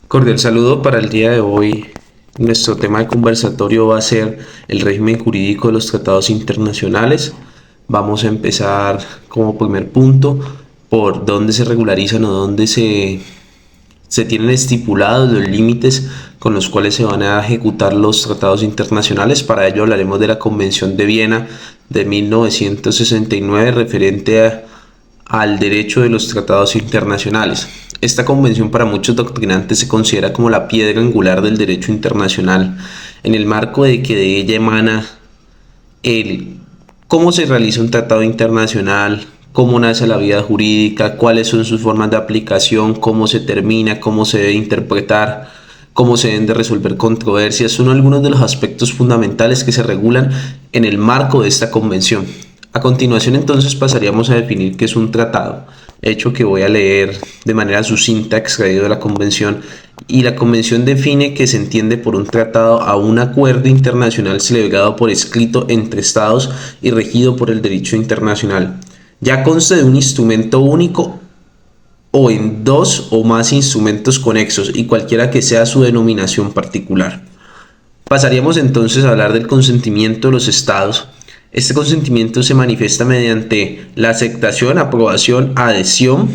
Cordial saludo para el día de hoy. Nuestro tema de conversatorio va a ser el régimen jurídico de los tratados internacionales. Vamos a empezar como primer punto por dónde se regularizan o dónde se tienen estipulados los límites con los cuales se van a ejecutar los tratados internacionales. Para ello hablaremos de la Convención de Viena de 1969 al derecho de los tratados internacionales. Esta convención para muchos doctrinantes se considera como la piedra angular del derecho internacional, en el marco de que de ella emana el cómo se realiza un tratado internacional, cómo nace la vida jurídica, cuáles son sus formas de aplicación, cómo se termina, cómo se debe interpretar, cómo se deben de resolver controversias. Son algunos de los aspectos fundamentales que se regulan en el marco de esta convención. A continuación entonces pasaríamos a definir qué es un tratado, hecho que voy a leer de manera sucinta extraído de la convención. Y la convención define que se entiende por un tratado a un acuerdo internacional celebrado por escrito entre estados y regido por el derecho internacional. Ya conste de un instrumento único o en dos o más instrumentos conexos y cualquiera que sea su denominación particular. Pasaríamos entonces a hablar del consentimiento de los estados. Este consentimiento se manifiesta mediante la aceptación, aprobación, adhesión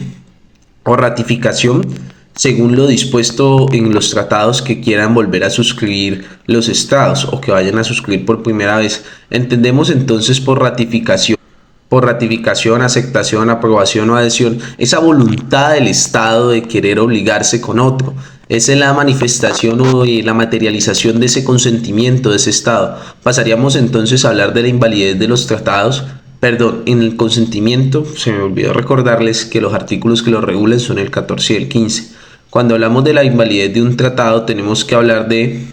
o ratificación según lo dispuesto en los tratados que quieran volver a suscribir los estados o que vayan a suscribir por primera vez. Entendemos entonces por ratificación, aceptación, aprobación o adhesión, esa voluntad del Estado de querer obligarse con otro. Esa es la manifestación o la materialización de ese consentimiento de ese Estado. Pasaríamos entonces a hablar de la invalidez de los tratados. Perdón, en el consentimiento se me olvidó recordarles que los artículos que lo regulen son el 14 y el 15. Cuando hablamos de la invalidez de un tratado tenemos que hablar de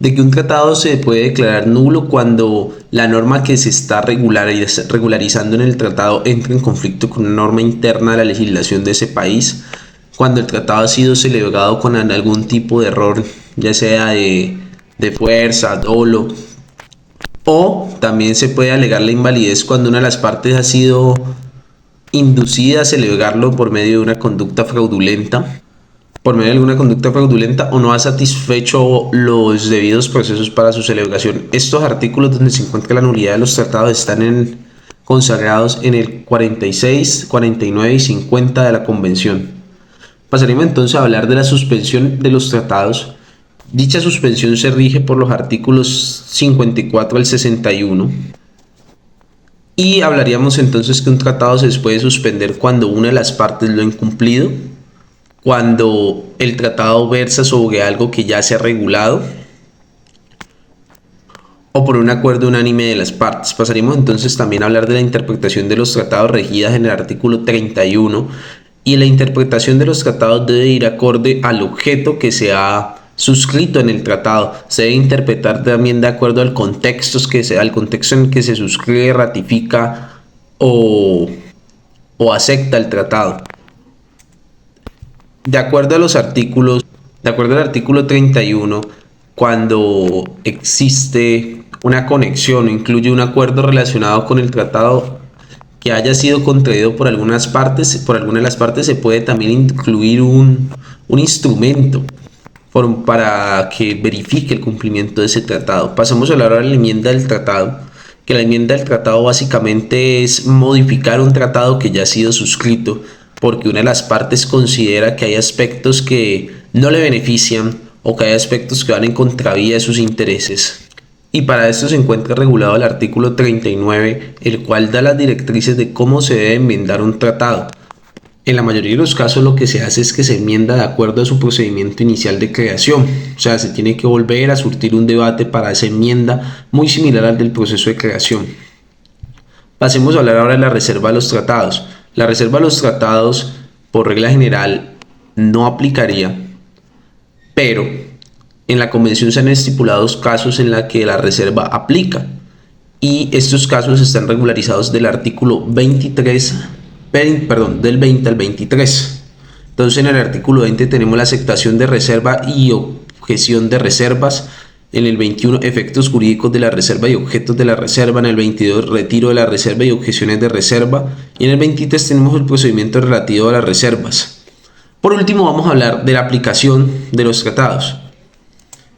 que un tratado se puede declarar nulo cuando la norma que se está regularizando en el tratado entra en conflicto con una norma interna de la legislación de ese país, cuando el tratado ha sido celebrado con algún tipo de error, ya sea de fuerza, dolo, o también se puede alegar la invalidez cuando una de las partes ha sido inducida a celebrarlo por medio de alguna conducta fraudulenta o no ha satisfecho los debidos procesos para su celebración. Estos artículos donde se encuentra la nulidad de los tratados están consagrados en el 46, 49 y 50 de la Convención. Pasaremos entonces a hablar de la suspensión de los tratados. Dicha suspensión se rige por los artículos 54 al 61. Y hablaríamos entonces que un tratado se puede suspender cuando una de las partes lo ha incumplido, cuando el tratado versa sobre algo que ya se ha regulado o por un acuerdo unánime de las partes. Pasaremos entonces también a hablar de la interpretación de los tratados regidas en el artículo 31 y la interpretación de los tratados debe ir acorde al objeto que se ha suscrito en el tratado. Se debe interpretar también de acuerdo al contexto en el que se suscribe, ratifica o acepta el tratado. De acuerdo al artículo 31, cuando existe una conexión o incluye un acuerdo relacionado con el tratado que haya sido contraído por alguna de las partes, se puede también incluir un instrumento para que verifique el cumplimiento de ese tratado. Pasemos a hablar ahora de la enmienda del tratado, que la enmienda del tratado básicamente es modificar un tratado que ya ha sido suscrito porque una de las partes considera que hay aspectos que no le benefician o que hay aspectos que van en contravía de sus intereses. Y para esto se encuentra regulado el artículo 39, el cual da las directrices de cómo se debe enmendar un tratado. En la mayoría de los casos lo que se hace es que se enmienda de acuerdo a su procedimiento inicial de creación, o sea, se tiene que volver a surtir un debate para esa enmienda muy similar al del proceso de creación. Pasemos a hablar ahora de la reserva de los tratados. La reserva de los tratados, por regla general, no aplicaría, pero en la convención se han estipulado casos en los que la reserva aplica y estos casos están regularizados del artículo 23, del 20 al 23. Entonces en el artículo 20 tenemos la aceptación de reserva y objeción de reservas. En el 21, efectos jurídicos de la reserva y objetos de la reserva. En el 22, retiro de la reserva y objeciones de reserva. Y en el 23 tenemos el procedimiento relativo a las reservas. Por último, vamos a hablar de la aplicación de los tratados.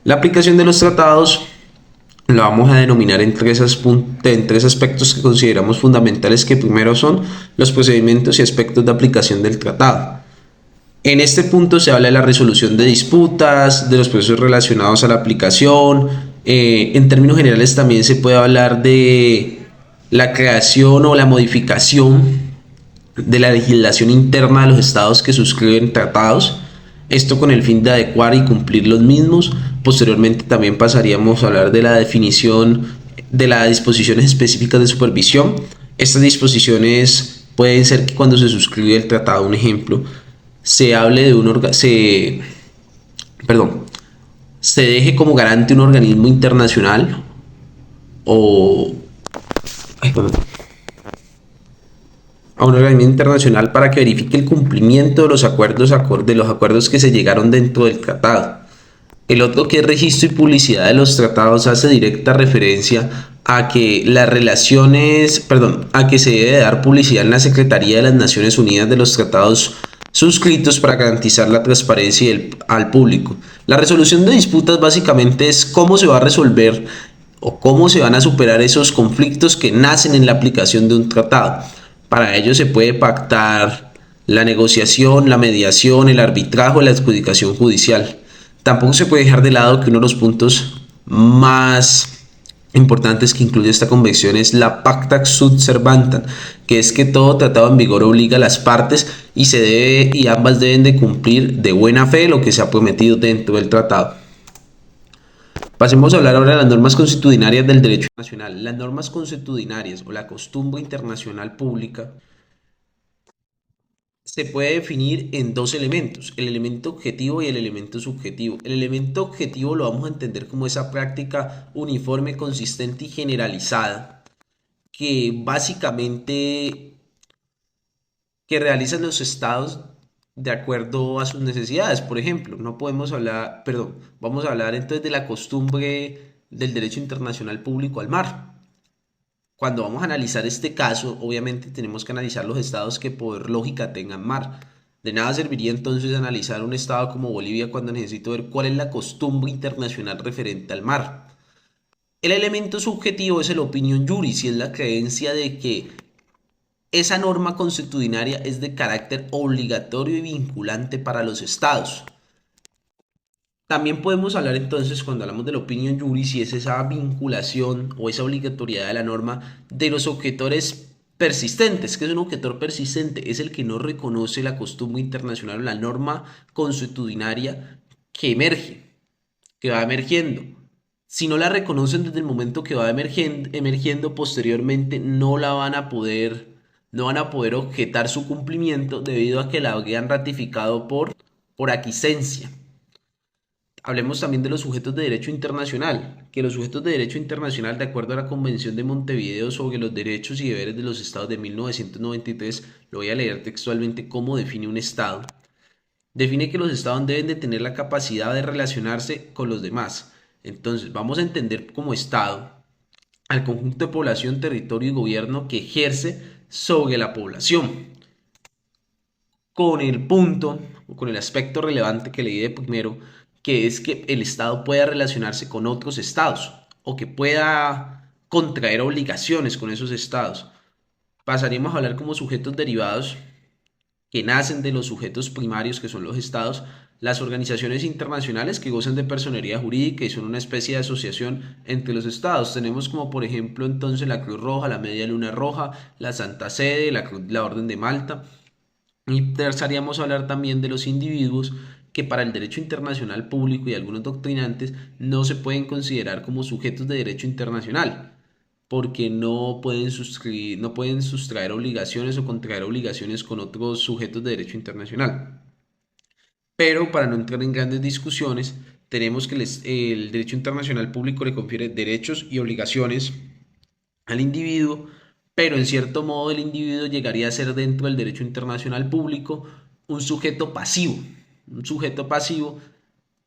La aplicación de los tratados la vamos a denominar en tres aspectos que consideramos fundamentales, que primero son los procedimientos y aspectos de aplicación del tratado. En este punto se habla de la resolución de disputas, de los procesos relacionados a la aplicación. En términos generales también se puede hablar de la creación o la modificación de la legislación interna de los estados que suscriben tratados, esto con el fin de adecuar y cumplir los mismos. Posteriormente también pasaríamos a hablar de la definición de las disposiciones específicas de supervisión. Estas disposiciones pueden ser que cuando se suscribe el tratado, un ejemplo, se hable de perdón, se deje como garante un organismo internacional o ay, a un organismo internacional para que verifique el cumplimiento de los acuerdos que se llegaron dentro del tratado. El otro, que es registro y publicidad de los tratados, hace directa referencia a que a que se debe dar publicidad en la Secretaría de las Naciones Unidas de los tratados suscritos para garantizar la transparencia al público. La resolución de disputas básicamente es cómo se va a resolver o cómo se van a superar esos conflictos que nacen en la aplicación de un tratado. Para ello se puede pactar la negociación, la mediación, el arbitraje o la adjudicación judicial. Tampoco se puede dejar de lado que uno de los puntos más importantes que incluye esta convención es la pacta sunt servanda, que es que todo tratado en vigor obliga a las partes y ambas deben de cumplir de buena fe lo que se ha prometido dentro del tratado. Pasemos a hablar ahora de las normas consuetudinarias del derecho internacional. Las normas consuetudinarias o la costumbre internacional pública se puede definir en dos elementos, el elemento objetivo y el elemento subjetivo. El elemento objetivo lo vamos a entender como esa práctica uniforme, consistente y generalizada que básicamente que realizan los estados de acuerdo a sus necesidades. Por ejemplo, no podemos hablar, perdón, vamos a hablar entonces de la costumbre del derecho internacional público al mar. Cuando vamos a analizar este caso, obviamente tenemos que analizar los estados que por lógica tengan mar. De nada serviría entonces analizar un estado como Bolivia cuando necesito ver cuál es la costumbre internacional referente al mar. El elemento subjetivo es el opinion juris y es la creencia de que esa norma consuetudinaria es de carácter obligatorio y vinculante para los estados. También podemos hablar entonces, cuando hablamos de la opinion juris, si es esa vinculación o esa obligatoriedad de la norma de los objetores persistentes. ¿Qué es un objetor persistente? Es el que no reconoce la costumbre internacional o la norma consuetudinaria que emerge, que va emergiendo. Si no la reconocen desde el momento que va emergiendo, posteriormente no van a poder objetar su cumplimiento debido a que la habían ratificado por aquiescencia. Hablemos también de los sujetos de derecho internacional, que los sujetos de derecho internacional, de acuerdo a la Convención de Montevideo sobre los derechos y deberes de los estados de 1993, lo voy a leer textualmente cómo define un estado. Define que los estados deben de tener la capacidad de relacionarse con los demás. Entonces, vamos a entender como estado al conjunto de población, territorio y gobierno que ejerce sobre la población, con el punto o con el aspecto relevante que leí de primero, que es que el Estado pueda relacionarse con otros estados o que pueda contraer obligaciones con esos estados. Pasaríamos a hablar como sujetos derivados que nacen de los sujetos primarios, que son los estados, las organizaciones internacionales que gozan de personería jurídica y son una especie de asociación entre los estados. Tenemos como por ejemplo entonces la Cruz Roja, la Media Luna Roja, la Santa Sede, la Orden de Malta. Y terzaríamos a hablar también de los individuos que para el derecho internacional público y algunos doctrinantes no se pueden considerar como sujetos de derecho internacional, porque no pueden sustraer obligaciones o contraer obligaciones con otros sujetos de derecho internacional. Pero para no entrar en grandes discusiones, tenemos que el derecho internacional público le confiere derechos y obligaciones al individuo, pero en cierto modo el individuo llegaría a ser dentro del derecho internacional público un sujeto pasivo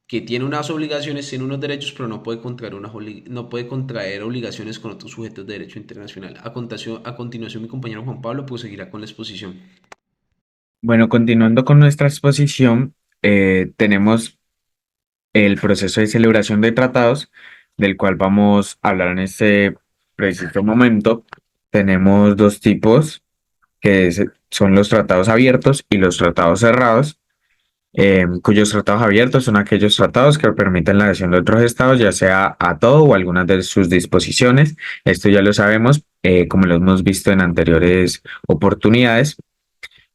que tiene unas obligaciones, tiene unos derechos, pero no puede contraer obligaciones con otros sujetos de derecho internacional. A continuación mi compañero Juan Pablo pues seguirá con la exposición. Bueno, continuando con nuestra exposición, tenemos el proceso de celebración de tratados, del cual vamos a hablar en este preciso momento. Tenemos dos tipos, son los tratados abiertos y los tratados cerrados, cuyos tratados abiertos son aquellos tratados que permiten la adhesión de otros estados, ya sea a todo o algunas de sus disposiciones. Esto ya lo sabemos, como lo hemos visto en anteriores oportunidades.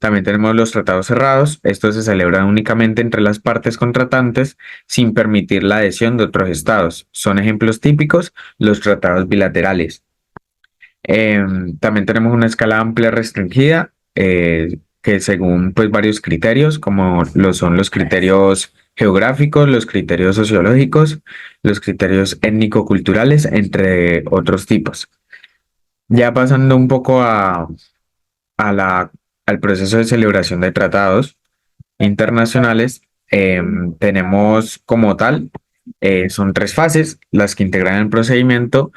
También tenemos los tratados cerrados. Estos se celebran únicamente entre las partes contratantes sin permitir la adhesión de otros estados. Son ejemplos típicos los tratados bilaterales. También tenemos una escala amplia restringida que según pues varios criterios, como lo son los criterios geográficos, los criterios sociológicos, los criterios étnico-culturales, entre otros tipos. Ya pasando un poco a la, al proceso de celebración de tratados internacionales, tenemos como tal, son tres fases las que integran el procedimiento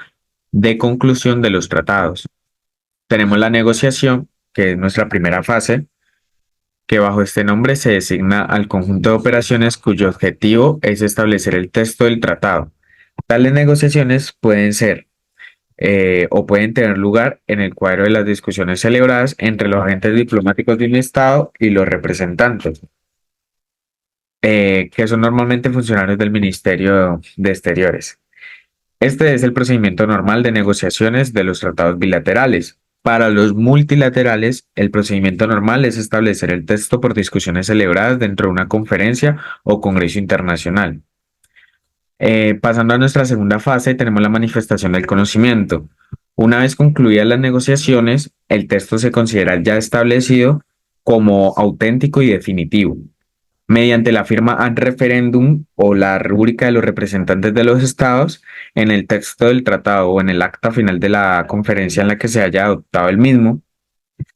de conclusión de los tratados. Tenemos la negociación, que es nuestra primera fase, que bajo este nombre se designa al conjunto de operaciones cuyo objetivo es establecer el texto del tratado. Tales negociaciones pueden ser o pueden tener lugar en el cuadro de las discusiones celebradas entre los agentes diplomáticos de un Estado y los representantes, que son normalmente funcionarios del Ministerio de Exteriores. Este es el procedimiento normal de negociaciones de los tratados bilaterales. Para los multilaterales, el procedimiento normal es establecer el texto por discusiones celebradas dentro de una conferencia o congreso internacional. Pasando a nuestra segunda fase, tenemos la manifestación del conocimiento. Una vez concluidas las negociaciones, el texto se considera ya establecido como auténtico y definitivo. Mediante la firma ad referendum o la rúbrica de los representantes de los estados en el texto del tratado o en el acta final de la conferencia en la que se haya adoptado el mismo,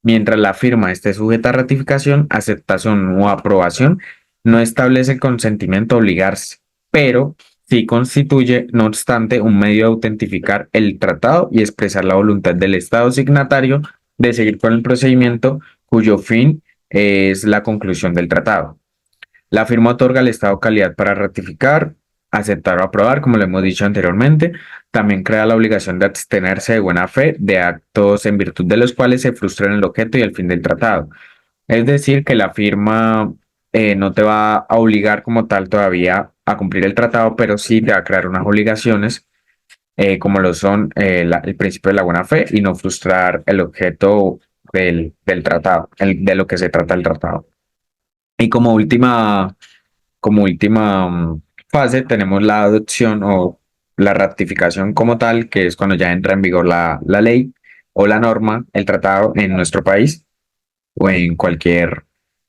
mientras la firma esté sujeta a ratificación, aceptación o aprobación, no establece el consentimiento a obligarse, pero sí constituye, no obstante, un medio de autentificar el tratado y expresar la voluntad del Estado signatario de seguir con el procedimiento cuyo fin es la conclusión del tratado. La firma otorga al Estado calidad para ratificar, aceptar o aprobar, como lo hemos dicho anteriormente. También crea la obligación de abstenerse de buena fe de actos en virtud de los cuales se frustren el objeto y el fin del tratado. Es decir, que la firma no te va a obligar como tal todavía a cumplir el tratado, pero sí te va a crear unas obligaciones, como lo son el principio de la buena fe y no frustrar el objeto del tratado, de lo que se trata el tratado. Y como última fase tenemos la adopción o la ratificación como tal, que es cuando ya entra en vigor la ley o la norma, el tratado en nuestro país o en cualquier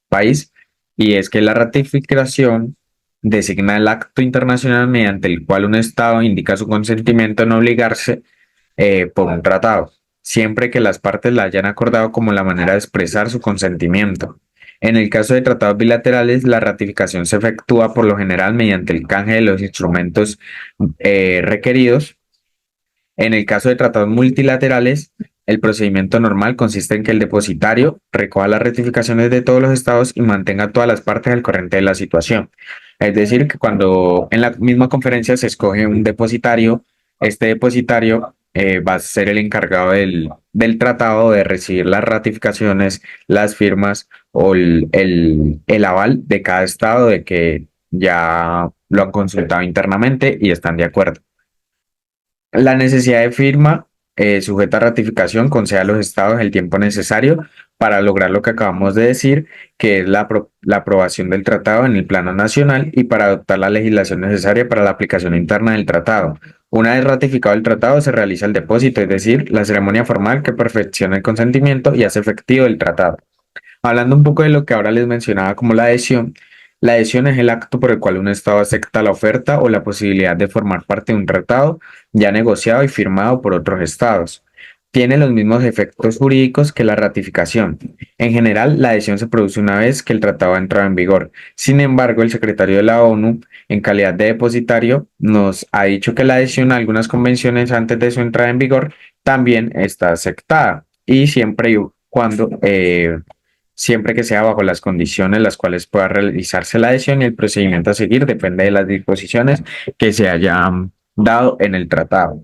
país. Y es que la ratificación designa el acto internacional mediante el cual un Estado indica su consentimiento en obligarse por un tratado, siempre que las partes la hayan acordado como la manera de expresar su consentimiento. En el caso de tratados bilaterales, la ratificación se efectúa por lo general mediante el canje de los instrumentos requeridos. En el caso de tratados multilaterales, el procedimiento normal consiste en que el depositario recoja las ratificaciones de todos los estados y mantenga todas las partes al corriente de la situación. Es decir, que cuando en la misma conferencia se escoge un depositario, este depositario va a ser el encargado del tratado de recibir las ratificaciones, las firmas o el aval de cada estado de que ya lo han consultado internamente y están de acuerdo. La necesidad de firma sujeta a ratificación concede a los estados el tiempo necesario para lograr lo que acabamos de decir, que es la aprobación del tratado en el plano nacional y para adoptar la legislación necesaria para la aplicación interna del tratado. Una vez ratificado el tratado, se realiza el depósito, es decir, la ceremonia formal que perfecciona el consentimiento y hace efectivo el tratado. Hablando un poco de lo que ahora les mencionaba como la adhesión es el acto por el cual un Estado acepta la oferta o la posibilidad de formar parte de un tratado ya negociado y firmado por otros Estados. Tiene los mismos efectos jurídicos que la ratificación. En general, la adhesión se produce una vez que el tratado ha entrado en vigor. Sin embargo, el secretario de la ONU, en calidad de depositario, nos ha dicho que la adhesión a algunas convenciones antes de su entrada en vigor también está aceptada y siempre y cuando siempre que sea bajo las condiciones las cuales pueda realizarse la adhesión y el procedimiento a seguir depende de las disposiciones que se hayan dado en el tratado.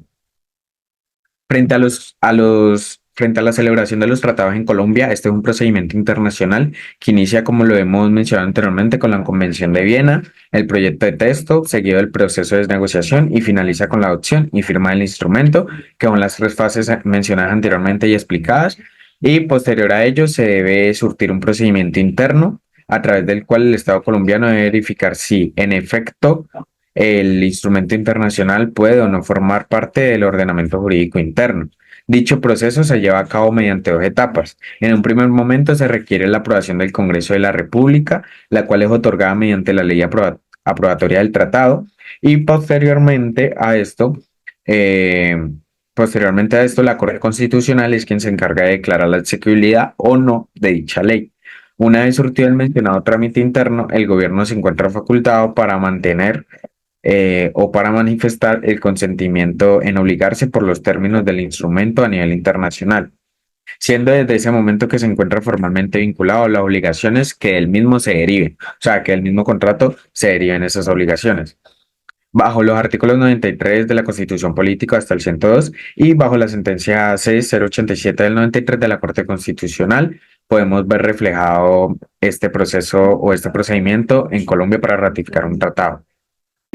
Frente a la celebración de los tratados en Colombia, este es un procedimiento internacional que inicia, como lo hemos mencionado anteriormente, con la Convención de Viena, el proyecto de texto, seguido del proceso de negociación y finaliza con la adopción y firma del instrumento, que son las tres fases mencionadas anteriormente y explicadas. Y posterior a ello se debe surtir un procedimiento interno a través del cual el Estado colombiano debe verificar si, en efecto, el instrumento internacional puede o no formar parte del ordenamiento jurídico interno. Dicho proceso se lleva a cabo mediante dos etapas. En un primer momento se requiere la aprobación del Congreso de la República, la cual es otorgada mediante la ley aprobatoria del tratado, y eh, posteriormente a esto, la Corte Constitucional es quien se encarga de declarar la execuibilidad o no de dicha ley. Una vez surtido el mencionado trámite interno, el gobierno se encuentra facultado para mantener o para manifestar el consentimiento en obligarse por los términos del instrumento a nivel internacional, siendo desde ese momento que se encuentra formalmente vinculado a las obligaciones que del mismo se deriven, o sea, que el mismo contrato se derive en esas obligaciones. Bajo los artículos 93 de la Constitución Política hasta el 102 y bajo la sentencia C-087 del 93 de la Corte Constitucional, podemos ver reflejado este proceso o este procedimiento en Colombia para ratificar un tratado.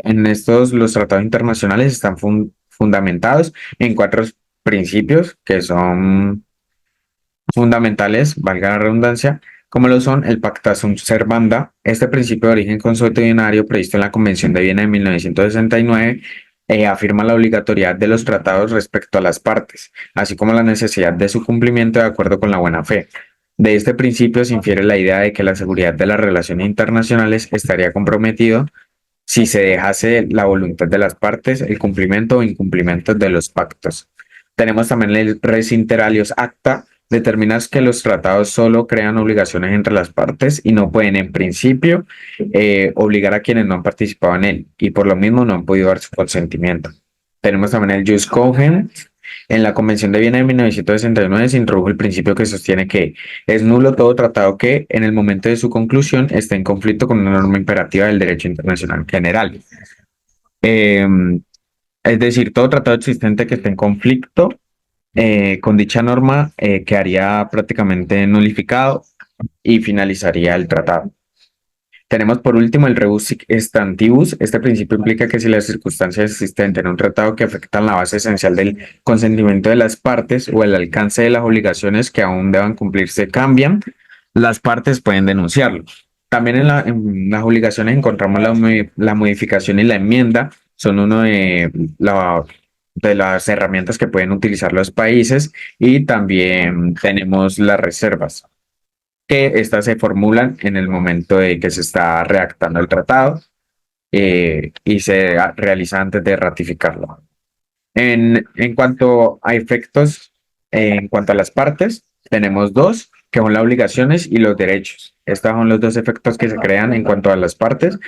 En estos, los tratados internacionales están fundamentados en cuatro principios que son fundamentales, valga la redundancia, como lo son el Pacta Sunt Servanda, este principio de origen consuetudinario previsto en la Convención de Viena de 1969, afirma la obligatoriedad de los tratados respecto a las partes, así como la necesidad de su cumplimiento de acuerdo con la buena fe. De este principio se infiere la idea de que la seguridad de las relaciones internacionales estaría comprometido si se dejase la voluntad de las partes, el cumplimiento o incumplimiento de los pactos. Tenemos también el res inter alios acta, determina que los tratados solo crean obligaciones entre las partes y no pueden, en principio, obligar a quienes no han participado en él y por lo mismo no han podido dar su consentimiento. Tenemos también el jus cogens. En la Convención de Viena de 1969 se introdujo el principio que sostiene que es nulo todo tratado que, en el momento de su conclusión, esté en conflicto con una norma imperativa del derecho internacional general. Eh, es decir, todo tratado existente que esté en conflicto con dicha norma quedaría prácticamente nulificado y finalizaría el tratado. Tenemos por último el rebus sic stantibus. Este principio implica que si las circunstancias existentes en un tratado que afectan la base esencial del consentimiento de las partes o el alcance de las obligaciones que aún deban cumplirse cambian, las partes pueden denunciarlo. También en las obligaciones encontramos la modificación y la enmienda. Son uno de las herramientas que pueden utilizar los países, y también tenemos las reservas, que estas se formulan en el momento de que se está redactando el tratado y se realiza antes de ratificarlo. En cuanto a efectos, en cuanto a las partes, tenemos dos, que son las obligaciones y los derechos. Estos son los dos efectos que se crean en cuanto a las partes.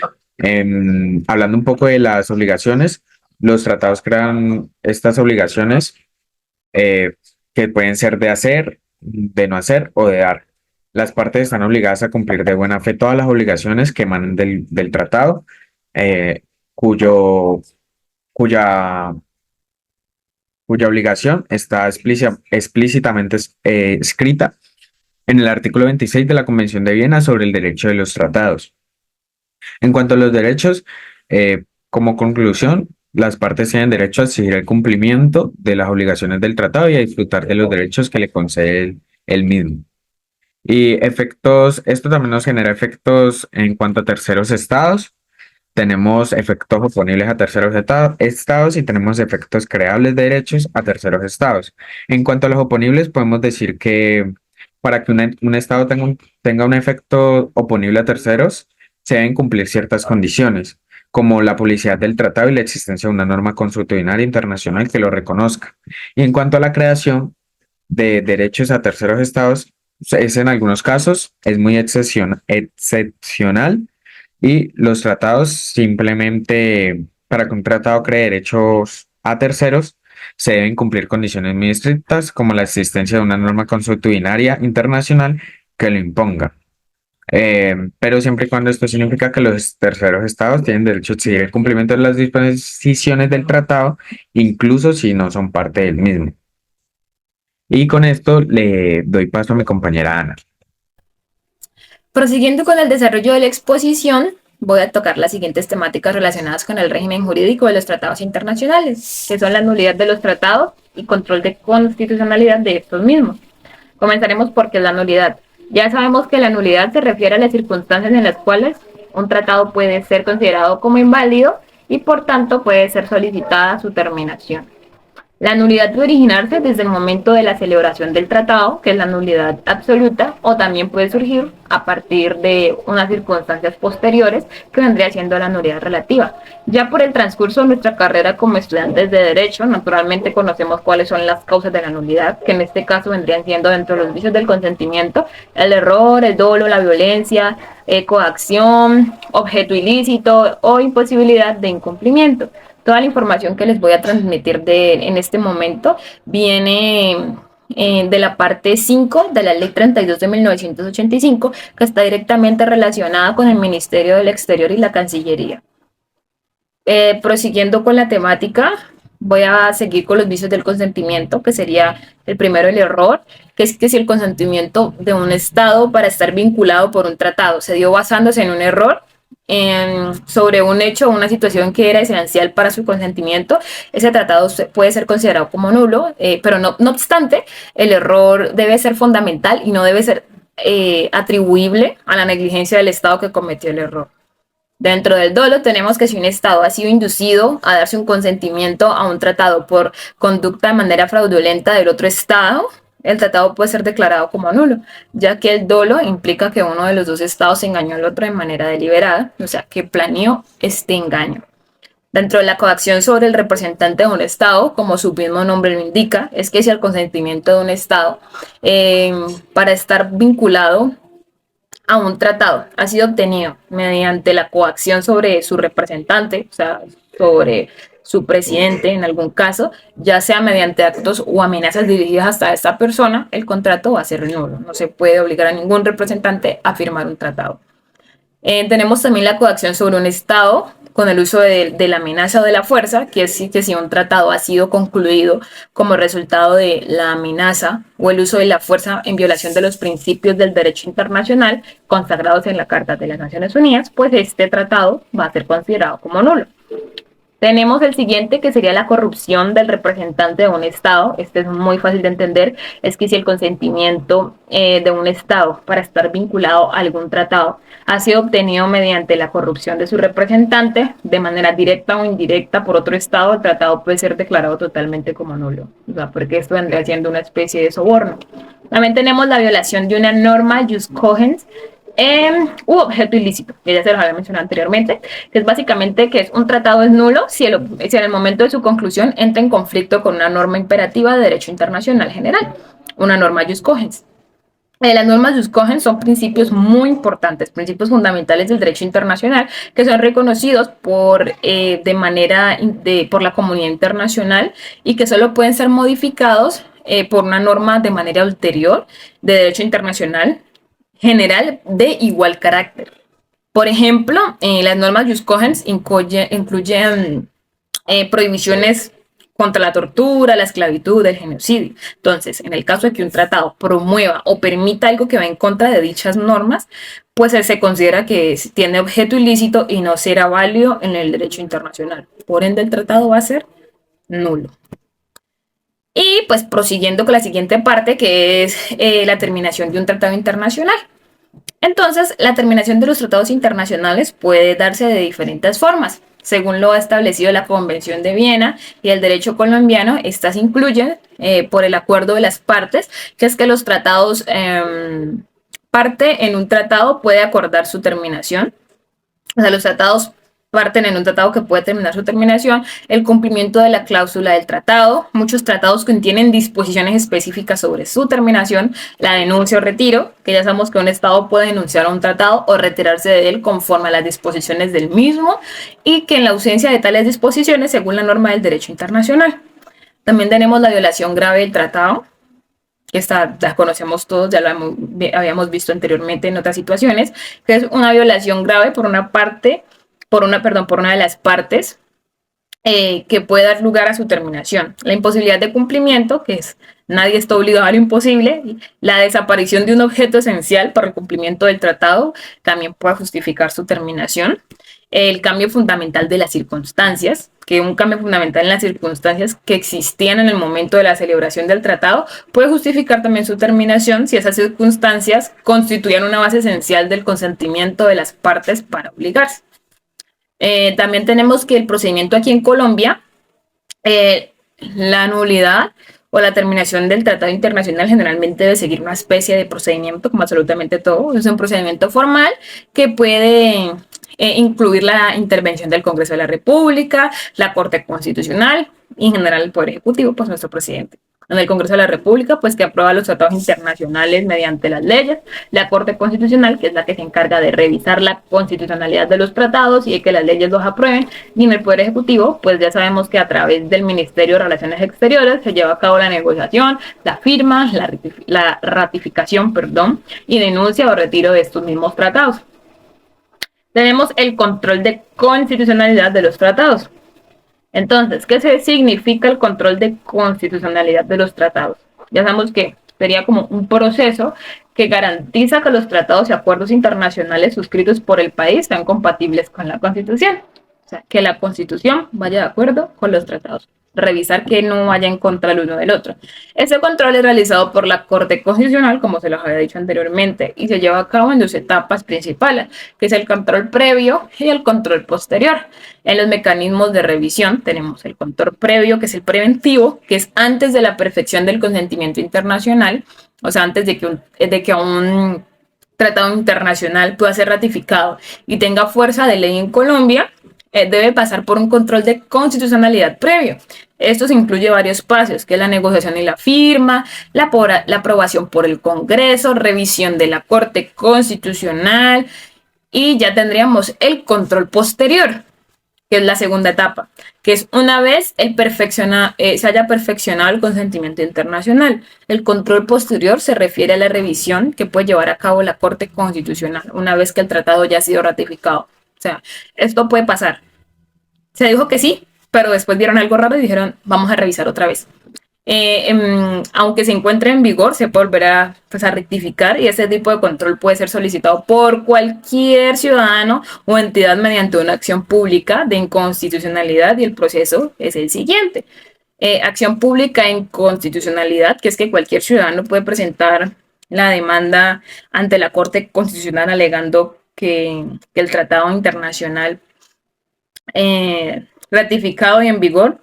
Hablando un poco de las obligaciones, los tratados crean estas obligaciones eh, que pueden ser de hacer, de no hacer o de dar. Las partes están obligadas a cumplir de buena fe todas las obligaciones que emanen del tratado, eh, cuyo, cuya, cuya obligación está explícitamente escrita en el artículo 26 de la Convención de Viena sobre el derecho de los tratados. En cuanto a los derechos, como conclusión, las partes tienen derecho a exigir el cumplimiento de las obligaciones del tratado y a disfrutar de los derechos que le concede el mismo. Y efectos, esto también nos genera efectos en cuanto a terceros estados. Tenemos efectos oponibles a terceros estados y tenemos efectos creables de derechos a terceros estados. En cuanto a los oponibles, podemos decir que para que un estado tenga un efecto oponible a terceros, se deben cumplir ciertas condiciones, como la publicidad del tratado y la existencia de una norma consuetudinaria internacional que lo reconozca. Y en cuanto a la creación de derechos a terceros estados, es en algunos casos, es muy excepcional, y los tratados simplemente, para que un tratado cree derechos a terceros, se deben cumplir condiciones muy estrictas, como la existencia de una norma consuetudinaria internacional que lo imponga. Pero siempre y cuando esto significa que los terceros estados tienen derecho a exigir el cumplimiento de las disposiciones del tratado, incluso si no son parte del mismo. Y con esto le doy paso a mi compañera Ana. Prosiguiendo con el desarrollo de la exposición, voy a tocar las siguientes temáticas relacionadas con el régimen jurídico de los tratados internacionales, que son la nulidad de los tratados y control de constitucionalidad de estos mismos. Comenzaremos por qué es la nulidad. Ya sabemos que la nulidad se refiere a las circunstancias en las cuales un tratado puede ser considerado como inválido y por tanto puede ser solicitada su terminación. La nulidad puede originarse desde el momento de la celebración del tratado, que es la nulidad absoluta, o también puede surgir a partir de unas circunstancias posteriores, que vendría siendo la nulidad relativa. Ya por el transcurso de nuestra carrera como estudiantes de Derecho, naturalmente conocemos cuáles son las causas de la nulidad, que en este caso vendrían siendo dentro de los vicios del consentimiento, el error, el dolo, la violencia, coacción, objeto ilícito o imposibilidad de incumplimiento. Toda la información que les voy a transmitir en este momento viene de la parte 5 de la Ley 32 de 1985, que está directamente relacionada con el Ministerio del Exterior y la Cancillería. Prosiguiendo con la temática, voy a seguir con los vicios del consentimiento, que sería el primero, el error, que es que si el consentimiento de un Estado para estar vinculado por un tratado se dio basándose en un error, sobre un hecho o una situación que era esencial para su consentimiento, ese tratado puede ser considerado como nulo, pero no obstante, el error debe ser fundamental y no debe ser atribuible a la negligencia del Estado que cometió el error. Dentro del dolo tenemos que si un Estado ha sido inducido a darse un consentimiento a un tratado por conducta de manera fraudulenta del otro Estado, el tratado puede ser declarado como nulo, ya que el dolo implica que uno de los dos estados engañó al otro de manera deliberada, o sea, que planeó este engaño. Dentro de la coacción sobre el representante de un estado, como su mismo nombre lo indica, es que si el consentimiento de un estado para estar vinculado a un tratado ha sido obtenido mediante la coacción sobre su representante, o sea, sobre su presidente en algún caso, ya sea mediante actos o amenazas dirigidas hasta esta persona, el contrato va a ser nulo. No se puede obligar a ningún representante a firmar un tratado. Tenemos también la coacción sobre un Estado con el uso de la amenaza o de la fuerza, que es que si un tratado ha sido concluido como resultado de la amenaza o el uso de la fuerza en violación de los principios del derecho internacional consagrados en la Carta de las Naciones Unidas, pues este tratado va a ser considerado como nulo. Tenemos el siguiente, que sería la corrupción del representante de un Estado. Este es muy fácil de entender. Es que si el consentimiento de un Estado para estar vinculado a algún tratado ha sido obtenido mediante la corrupción de su representante, de manera directa o indirecta por otro Estado, el tratado puede ser declarado totalmente como nulo. O sea, porque esto vendría siendo una especie de soborno. También tenemos la violación de una norma jus cogens, u objeto ilícito, que ya se los había mencionado anteriormente, que es básicamente que es un tratado es nulo si en el momento de su conclusión entra en conflicto con una norma imperativa de derecho internacional general, una norma jus cogens. Las normas jus cogens son principios muy importantes, principios fundamentales del derecho internacional que son reconocidos por la comunidad internacional y que solo pueden ser modificados por una norma de manera ulterior de derecho internacional general de igual carácter. Por ejemplo, las normas jus cogens incluyen prohibiciones contra la tortura, la esclavitud, el genocidio. Entonces, en el caso de que un tratado promueva o permita algo que va en contra de dichas normas, pues se considera que tiene objeto ilícito y no será válido en el derecho internacional. Por ende, el tratado va a ser nulo. Y pues prosiguiendo con la siguiente parte, que es la terminación de un tratado internacional. Entonces, la terminación de los tratados internacionales puede darse de diferentes formas. Según lo ha establecido la Convención de Viena y el derecho colombiano, estas incluyen por el acuerdo de las partes, que es que los tratados, parte en un tratado puede acordar su terminación. O sea, los tratados parten en un tratado que puede terminar su terminación, el cumplimiento de la cláusula del tratado. Muchos tratados contienen disposiciones específicas sobre su terminación, la denuncia o retiro, que ya sabemos que un Estado puede denunciar a un tratado o retirarse de él conforme a las disposiciones del mismo, y que en la ausencia de tales disposiciones, según la norma del derecho internacional. También tenemos la violación grave del tratado. que la conocemos todos, ya lo habíamos visto anteriormente en otras situaciones, que es una violación grave por una de las partes, que puede dar lugar a su terminación. La imposibilidad de cumplimiento, que es nadie está obligado a lo imposible. La desaparición de un objeto esencial para el cumplimiento del tratado también puede justificar su terminación. El cambio fundamental de las circunstancias, que un cambio fundamental en las circunstancias que existían en el momento de la celebración del tratado puede justificar también su terminación si esas circunstancias constituían una base esencial del consentimiento de las partes para obligarse. También tenemos que el procedimiento aquí en Colombia, la nulidad o la terminación del tratado internacional generalmente debe seguir una especie de procedimiento, como absolutamente todo. Es un procedimiento formal que puede incluir la intervención del Congreso de la República, la Corte Constitucional y en general el Poder Ejecutivo, pues nuestro presidente. En el Congreso de la República, pues que aprueba los tratados internacionales mediante las leyes, la Corte Constitucional, que es la que se encarga de revisar la constitucionalidad de los tratados y de que las leyes los aprueben, y en el Poder Ejecutivo, pues ya sabemos que a través del Ministerio de Relaciones Exteriores se lleva a cabo la negociación, la firma, la ratificación, y denuncia o retiro de estos mismos tratados. Tenemos el control de constitucionalidad de los tratados. Entonces, ¿qué significa el control de constitucionalidad de los tratados? Ya sabemos que sería como un proceso que garantiza que los tratados y acuerdos internacionales suscritos por el país sean compatibles con la Constitución. O sea, que la Constitución vaya de acuerdo con los tratados. Revisar que no vaya en contra el uno del otro. Ese control es realizado por la Corte Constitucional, como se los había dicho anteriormente, y se lleva a cabo en dos etapas principales, que es el control previo y el control posterior. En los mecanismos de revisión tenemos el control previo, que es el preventivo, que es antes de la perfección del consentimiento internacional, o sea, antes de que un tratado internacional pueda ser ratificado y tenga fuerza de ley en Colombia, debe pasar por un control de constitucionalidad previo. Esto incluye varios pasos, que es la negociación y la firma, la aprobación por el Congreso, revisión de la Corte Constitucional, y ya tendríamos el control posterior, que es la segunda etapa, que es una vez se haya perfeccionado el consentimiento internacional. El control posterior se refiere a la revisión que puede llevar a cabo la Corte Constitucional una vez que el tratado ya ha sido ratificado. O sea, esto puede pasar. Se dijo que sí, pero después vieron algo raro y dijeron, vamos a revisar otra vez. Aunque se encuentre en vigor, se puede volver a rectificar, y ese tipo de control puede ser solicitado por cualquier ciudadano o entidad mediante una acción pública de inconstitucionalidad, y el proceso es el siguiente. Acción pública de inconstitucionalidad, que es que cualquier ciudadano puede presentar la demanda ante la Corte Constitucional alegando que el tratado internacional ratificado y en vigor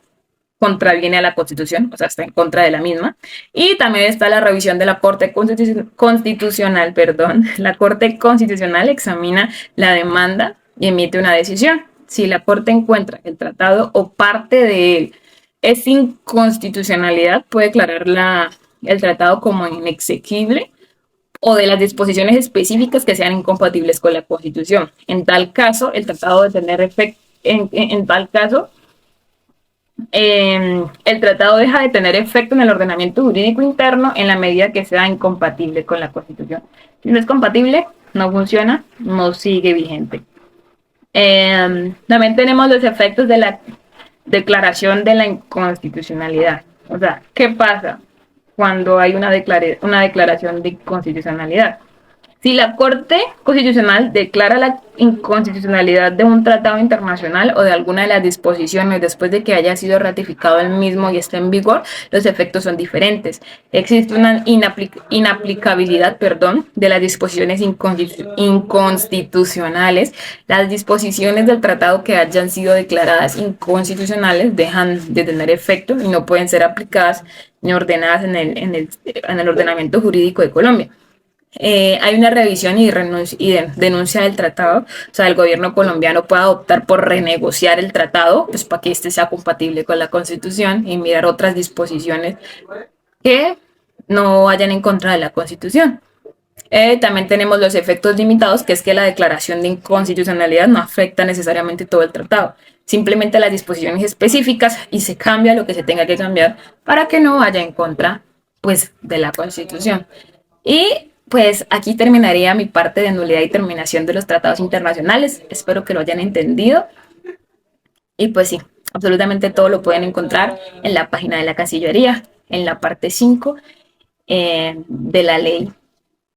contraviene a la Constitución, o sea, está en contra de la misma. Y también está la revisión de la Corte Constitucional. La Corte Constitucional examina la demanda y emite una decisión. Si la Corte encuentra que el tratado o parte de él es inconstitucionalidad, puede declarar el tratado como inexequible o de las disposiciones específicas que sean incompatibles con la Constitución. En tal caso, el tratado de tener efecto, el tratado deja de tener efecto en el ordenamiento jurídico interno en la medida que sea incompatible con la Constitución. Si no es compatible, no funciona, no sigue vigente. También tenemos los efectos de la declaración de la inconstitucionalidad. O sea, ¿qué pasa cuando hay una declaración de inconstitucionalidad? Si la Corte Constitucional declara la inconstitucionalidad de un tratado internacional o de alguna de las disposiciones después de que haya sido ratificado el mismo y esté en vigor, los efectos son diferentes. Existe una inaplicabilidad de las disposiciones inconstitucionales. Las disposiciones del tratado que hayan sido declaradas inconstitucionales dejan de tener efecto y no pueden ser aplicadas ni ordenadas en el ordenamiento jurídico de Colombia. Hay una revisión y denuncia del tratado. O sea, el gobierno colombiano puede optar por renegociar el tratado, pues para que este sea compatible con la Constitución, y mirar otras disposiciones que no vayan en contra de la Constitución. También tenemos los efectos limitados, que es que la declaración de inconstitucionalidad no afecta necesariamente todo el tratado, simplemente las disposiciones específicas, y se cambia lo que se tenga que cambiar para que no vaya en contra pues de la Constitución. Y pues aquí terminaría mi parte de nulidad y terminación de los tratados internacionales. Espero que lo hayan entendido. Y pues sí, absolutamente todo lo pueden encontrar en la página de la Cancillería, en la parte 5 de la ley